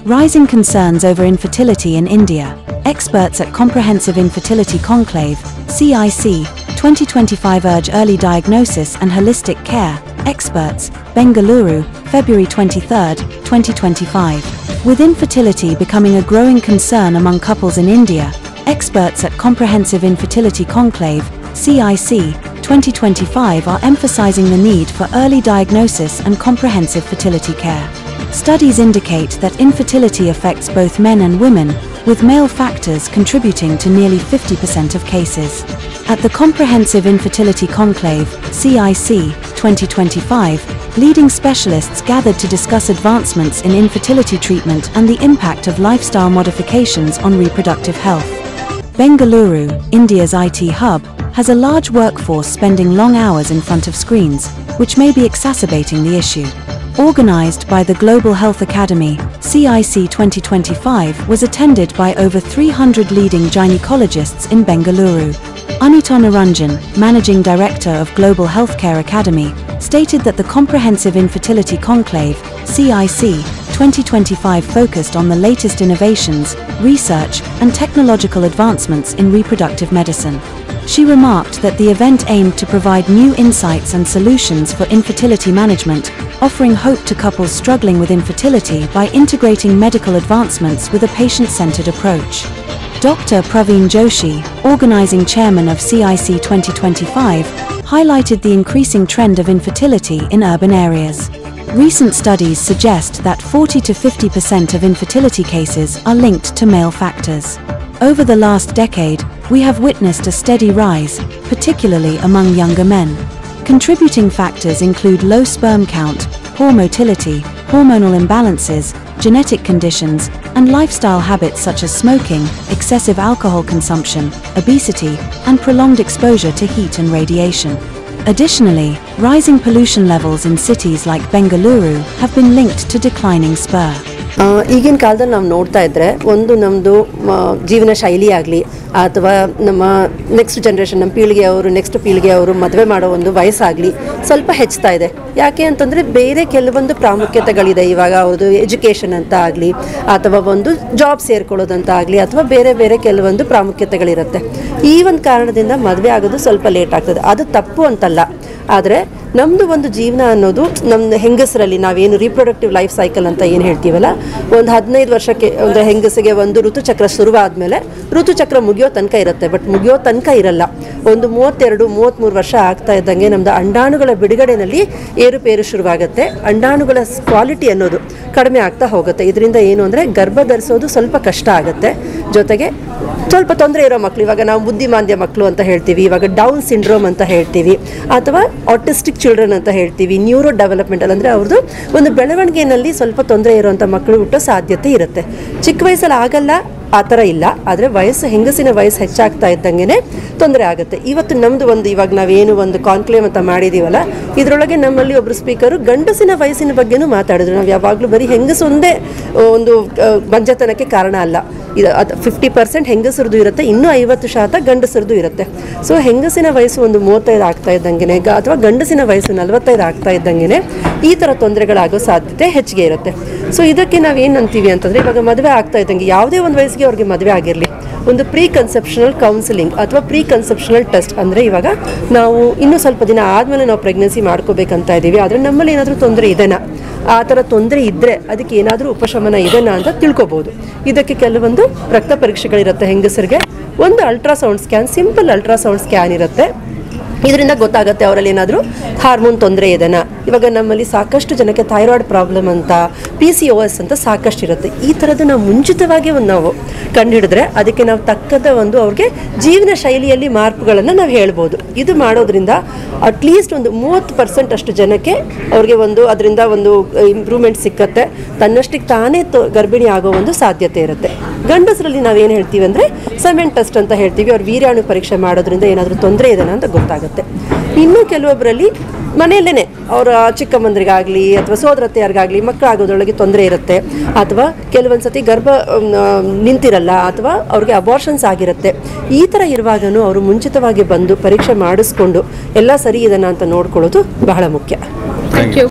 Rising concerns over infertility in India. Experts at Comprehensive Infertility Conclave, CIC, 2025 urge early diagnosis and holistic care. Experts, Bengaluru, February 23, 2025. With infertility becoming a growing concern among couples in India, experts at Comprehensive Infertility Conclave, CIC, 2025 are emphasizing the need for early diagnosis and comprehensive fertility care. Studies indicate that infertility affects both men and women, with male factors contributing to nearly 50% of cases. At the Comprehensive Infertility Conclave, CIC, 2025, leading specialists gathered to discuss advancements in infertility treatment and the impact of lifestyle modifications on reproductive health. Bengaluru, India's IT hub, has a large workforce spending long hours in front of screens, which may be exacerbating the issue. Organized by the Global Health Academy, CIC 2025 was attended by over 300 leading gynecologists in Bengaluru. Anita Naranjan, Managing Director of Global Healthcare Academy, stated that the Comprehensive Infertility Conclave, CIC, 2025 focused on the latest innovations, research, and technological advancements in reproductive medicine. She remarked that the event aimed to provide new insights and solutions for infertility management, offering hope to couples struggling with infertility by integrating medical advancements with a patient-centered approach. Dr. Praveen Joshi, organizing chairman of CIC 2025, highlighted the increasing trend of infertility in urban areas. Recent studies suggest that 40 to 50% of infertility cases are linked to male factors. Over the last decade, we have witnessed a steady rise, particularly among younger men. Contributing factors include low sperm count, poor motility, hormonal imbalances, genetic conditions, and lifestyle habits such as smoking, excessive alcohol consumption, obesity, and prolonged exposure to heat and radiation. Additionally, rising pollution levels in cities like Bengaluru have been linked to declining sperm. ಈಗಿನ ಕಾಲದಲ್ಲಿ ನಾವು ನೋಡ್ತಾ ಇದ್ರೆ ಒಂದು ನಮ್ಮದು ಜೀವನ ಶೈಲಿ ಆಗಲಿ ಅಥವಾ ನಮ್ಮ ನೆಕ್ಸ್ಟ್ ಜನರೇಷನ್ ನಮ್ಮ ಪೀಳಿಗೆಯವರು ನೆಕ್ಸ್ಟ್ ಪೀಳಿಗೆಯವರು ಮದುವೆ ಮಾಡೋ ಒಂದು ವಯಸ್ಸಾಗಲಿ ಸ್ವಲ್ಪ ಹೆಚ್ಚುತ್ತಾ ಇದೆ. ಯಾಕೆ ಅಂತಂದರೆ ಬೇರೆ ಕೆಲವೊಂದು ಪ್ರಾಮುಖ್ಯತೆಗಳಿದೆ. ಇವಾಗ ಅವ್ರದ್ದು ಎಜುಕೇಷನ್ ಅಂತ ಆಗಲಿ ಅಥವಾ ಒಂದು ಜಾಬ್ ಸೇರ್ಕೊಳ್ಳೋದಂತ ಆಗಲಿ ಅಥವಾ ಬೇರೆ ಬೇರೆ ಕೆಲವೊಂದು ಪ್ರಾಮುಖ್ಯತೆಗಳಿರುತ್ತೆ. ಈ ಒಂದು ಕಾರಣದಿಂದ ಮದುವೆ ಆಗೋದು ಸ್ವಲ್ಪ ಲೇಟ್ ಆಗ್ತದೆ. ಅದು ತಪ್ಪು ಅಂತಲ್ಲ, ಆದರೆ ನಮ್ಮದು ಒಂದು ಜೀವನ ಅನ್ನೋದು ನಮ್ಮ ಹೆಂಗಸರಲ್ಲಿ ನಾವೇನು ರೀಪ್ರೊಡಕ್ಟಿವ್ ಲೈಫ್ ಸೈಕಲ್ ಅಂತ ಏನು ಹೇಳ್ತೀವಲ್ಲ, ಒಂದು 15 ವರ್ಷಕ್ಕೆ ಒಂದು ಹೆಂಗಸಿಗೆ ಒಂದು ಋತುಚಕ್ರ ಶುರುವಾದಮೇಲೆ ಋತುಚಕ್ರ ಮುಗಿಯೋ ತನಕ ಇರುತ್ತೆ. ಬಟ್ ಮುಗಿಯೋ ತನಕ ಇರಲ್ಲ. ಒಂದು 32-33 ವರ್ಷ ಆಗ್ತಾ ಇದ್ದಂಗೆ ನಮ್ಮದು ಅಂಡಾಣುಗಳ ಬಿಡುಗಡೆಯಲ್ಲಿ ಏರುಪೇರು ಶುರುವಾಗುತ್ತೆ. ಅಂಡಾಣುಗಳ ಕ್ವಾಲಿಟಿ ಅನ್ನೋದು ಕಡಿಮೆ ಆಗ್ತಾ ಹೋಗುತ್ತೆ. ಇದರಿಂದ ಏನು ಅಂದರೆ ಗರ್ಭ ಧರಿಸೋದು ಸ್ವಲ್ಪ ಕಷ್ಟ ಆಗುತ್ತೆ. ಜೊತೆಗೆ ಸ್ವಲ್ಪ ತೊಂದರೆ ಇರೋ ಮಕ್ಕಳು, ಇವಾಗ ನಾವು ಬುದ್ಧಿಮಾಂದ್ಯ ಮಕ್ಕಳು ಅಂತ ಹೇಳ್ತೀವಿ, ಇವಾಗ ಡೌನ್ ಸಿಂಡ್ರೋಮ್ ಅಂತ ಹೇಳ್ತೀವಿ, ಅಥವಾ ಆಟಿಸ್ಟಿಕ್ ಚಿಲ್ಡ್ರನ್ ಅಂತ ಹೇಳ್ತೀವಿ, ನ್ಯೂರೋ ಡೆವಲಪ್ಮೆಂಟಲ್ ಅಂದರೆ ಅವ್ರದ್ದು ಒಂದು ಬೆಳವಣಿಗೆಯಲ್ಲಿ ಸ್ವಲ್ಪ ತೊಂದರೆ ಇರುವಂಥ ಮಕ್ಕಳು ಹುಟ್ಟೋ ಸಾಧ್ಯತೆ ಇರುತ್ತೆ. ಚಿಕ್ಕ ವಯಸ್ಸಲ್ಲಿ ಆಗಲ್ಲ, ಆ ಥರ ಇಲ್ಲ. ಆದರೆ ಹೆಂಗಸಿನ ವಯಸ್ಸು ಹೆಚ್ಚಾಗ್ತಾ ಇದ್ದಂಗೆ ತೊಂದರೆ ಆಗುತ್ತೆ. ಇವತ್ತು ನಮ್ಮದು ಒಂದು ಇವಾಗ ನಾವೇನು ಒಂದು ಕಾನ್ಕ್ಲೇವ್ ಅಂತ ಮಾಡಿದ್ದೀವಲ್ಲ, ಇದರೊಳಗೆ ನಮ್ಮಲ್ಲಿ ಒಬ್ಬರು ಸ್ಪೀಕರು ಗಂಡಸಿನ ವಯಸ್ಸಿನ ಬಗ್ಗೆನೂ ಮಾತಾಡಿದ್ರು. ನಾವು ಯಾವಾಗಲೂ ಬರೀ ಹೆಂಗಸು ಒಂದೇ ಒಂದು ಬಂಜತನಕ್ಕೆ ಕಾರಣ ಅಲ್ಲ. ಇದು 50% ಹೆಂಗಸರದು ಇರುತ್ತೆ, ಇನ್ನೂ 50% ಗಂಡಸರದು ಇರುತ್ತೆ. ಸೊ ಹೆಂಗಸಿನ ವಯಸ್ಸು ಒಂದು 35 ಆಗ್ತಾ ಇದ್ದಂಗೆ ಅಥವಾ ಗಂಡಸಿನ ವಯಸ್ಸು 45 ಆಗ್ತಾ ಇದ್ದಂಗೆ ಈ ಥರ ತೊಂದರೆಗಳಾಗೋ ಸಾಧ್ಯತೆ ಹೆಚ್ಚಿಗೆ ಇರುತ್ತೆ. ಸೊ ಇದಕ್ಕೆ ನಾವೇನು ಅಂತೀವಿ ಅಂತಂದರೆ, ಇವಾಗ ಮದುವೆ ಆಗ್ತಾ ಇದ್ದಂಗೆ ಯಾವುದೇ ಒಂದು ವಯಸ್ಸಿಗೆ ಅವ್ರಿಗೆ ಮದುವೆ ಆಗಿರಲಿ, ಒಂದು ಪ್ರೀ ಕನ್ಸೆಪ್ಷನಲ್ ಕೌನ್ಸಿಲಿಂಗ್ ಅಥವಾ ಪ್ರೀ ಕನ್ಸೆಪ್ಷನಲ್ ಟೆಸ್ಟ್ ಅಂದರೆ ಇವಾಗ ನಾವು ಇನ್ನೂ ಸ್ವಲ್ಪ ದಿನ ಆದಮೇಲೆ ನಾವು ಪ್ರೆಗ್ನೆನ್ಸಿ ಮಾಡ್ಕೋಬೇಕಂತ ಇದ್ದೀವಿ, ಆದರೆ ನಮ್ಮಲ್ಲಿ ಏನಾದರೂ ತೊಂದರೆ ಇದೆನಾ, ಆ ಥರ ತೊಂದರೆ ಇದ್ದರೆ ಅದಕ್ಕೆ ಏನಾದರೂ ಉಪಶಮನ ಇದೆನಾ ಅಂತ ತಿಳ್ಕೊಬೋದು. ಇದಕ್ಕೆ ಕೆಲವೊಂದು ರಕ್ತ ಪರೀಕ್ಷೆಗಳಿರುತ್ತೆ. ಹೆಂಗಸರಿಗೆ ಒಂದು ultrasound scan, simple ultrasound scan ಇರುತ್ತೆ. ಇದರಿಂದ ಗೊತ್ತಾಗುತ್ತೆ ಅವರಲ್ಲಿ ಏನಾದರೂ ಹಾರ್ಮೋನ್ ತೊಂದರೆ ಇದೆನಾ. ಇವಾಗ ನಮ್ಮಲ್ಲಿ ಸಾಕಷ್ಟು ಜನಕ್ಕೆ ಥೈರಾಯ್ಡ್ ಪ್ರಾಬ್ಲಮ್ ಅಂತ, PCOS ಅಂತ ಸಾಕಷ್ಟು ಇರುತ್ತೆ. ಈ ಥರದ್ದು ನಾವು ಮುಂಚಿತವಾಗಿ ನಾವು ಕಂಡುಹಿಡಿದ್ರೆ ಅದಕ್ಕೆ ನಾವು ತಕ್ಕದ ಒಂದು ಅವ್ರಿಗೆ ಜೀವನ ಶೈಲಿಯಲ್ಲಿ ಮಾರ್ಪುಗಳನ್ನು ನಾವು ಹೇಳ್ಬೋದು. ಇದು ಮಾಡೋದ್ರಿಂದ ಅಟ್ಲೀಸ್ಟ್ ಒಂದು 30% ಅಷ್ಟು ಜನಕ್ಕೆ ಅವ್ರಿಗೆ ಅದರಿಂದ ಒಂದು ಇಂಪ್ರೂವ್ಮೆಂಟ್ ಸಿಕ್ಕತ್ತೆ. ತನ್ನಷ್ಟಿಗೆ ತಾನೇ ಗರ್ಭಿಣಿ ಆಗೋ ಒಂದು ಸಾಧ್ಯತೆ ಇರುತ್ತೆ. ಗಂಡಸರಲ್ಲಿ ನಾವೇನು ಹೇಳ್ತೀವಿ ಅಂದರೆ ಸೆಮೆನ್ ಟೆಸ್ಟ್ ಅಂತ ಹೇಳ್ತೀವಿ. ಅವ್ರು ವೀರ್ಯಾಣು ಪರೀಕ್ಷೆ ಮಾಡೋದ್ರಿಂದ ಏನಾದರೂ ತೊಂದರೆ ಇದೆನಾ ಅಂತ ಗೊತ್ತಾಗುತ್ತೆ. ಇನ್ನೂ ಕೆಲವೊಬ್ಬರಲ್ಲಿ ಮನೆಯಲ್ಲೇ ಅವರ ಚಿಕ್ಕಮ್ಮಂದ್ರಿಗಾಗಲಿ ಅಥವಾ ಸೋದರತ್ತೆಯರಿಗಾಗಲಿ ಮಕ್ಕಳಾಗೋದ್ರೊಳಗೆ ತೊಂದರೆ ಇರುತ್ತೆ, ಅಥವಾ ಕೆಲವೊಂದು ಸತಿ ಗರ್ಭ ನಿಂತಿರಲ್ಲ, ಅಥವಾ ಅವ್ರಿಗೆ ಅಬಾರ್ಷನ್ಸ್ ಆಗಿರುತ್ತೆ. ಈ ಥರ ಇರುವಾಗಲೂ ಅವರು ಮುಂಚಿತವಾಗಿ ಬಂದು ಪರೀಕ್ಷೆ ಮಾಡಿಸ್ಕೊಂಡು ಎಲ್ಲ ಸರಿ ಇದೆನಾ ಅಂತ ನೋಡ್ಕೊಳ್ಳೋದು ಬಹಳ ಮುಖ್ಯ. Thank you.